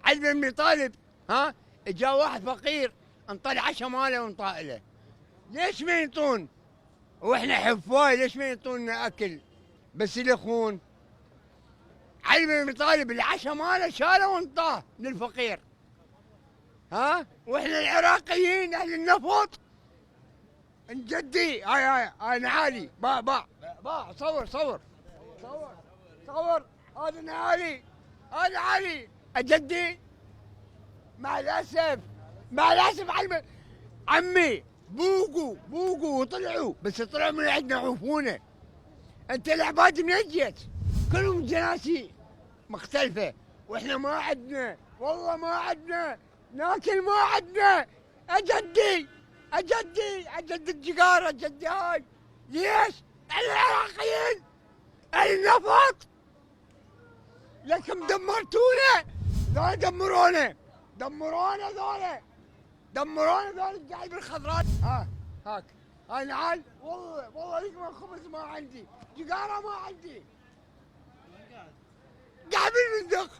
علي بن ابي طالب ها جاء واحد فقير انطى عشاء ماله وانطى له. ليش ما ينطون؟ واحنا حفاي ليش ما ينطونا اكل؟ بس الاخون علي بن ابي طالب العشاء ماله شاله وانطاه للفقير. ها واحنا العراقيين اهل النفط نجدي هاي نعالي با صور صور صور صور هذا نعالي هذا علي اجدي. مع الاسف مع الاسف عمي بوقوا وطلعوا بس طلعوا من عندنا عوفونا. انت العباد منين جيت؟ كلهم جناسي مختلفه واحنا ما عندنا والله ما عندنا ناكل ما عندنا. اجدي الجقاره اجدي هاي. ليش؟ العراقيين النفط لكم دمرتونا. ذولا دمرونا ذولا الجعيب الخضراء. هاك هاي نعال والله لكم خبز ما عندي جقاره ما عندي قاعد بالمندق.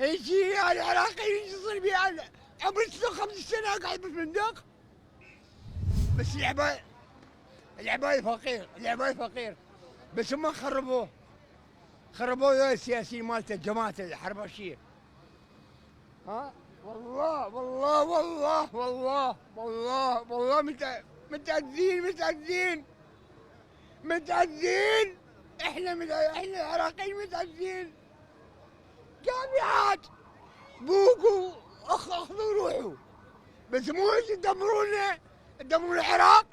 يجي العراقيين يصير بي انا عمري 5 سنة قاعد بالمندق. بس العباية فقير بس هم خربوه ذول السياسيين مالته جماعة الحربشية. ها والله متأذين احنا العراقيين متأذين. جامعات بوقوا اخذوا روحوا بس مو تدمرون العراق.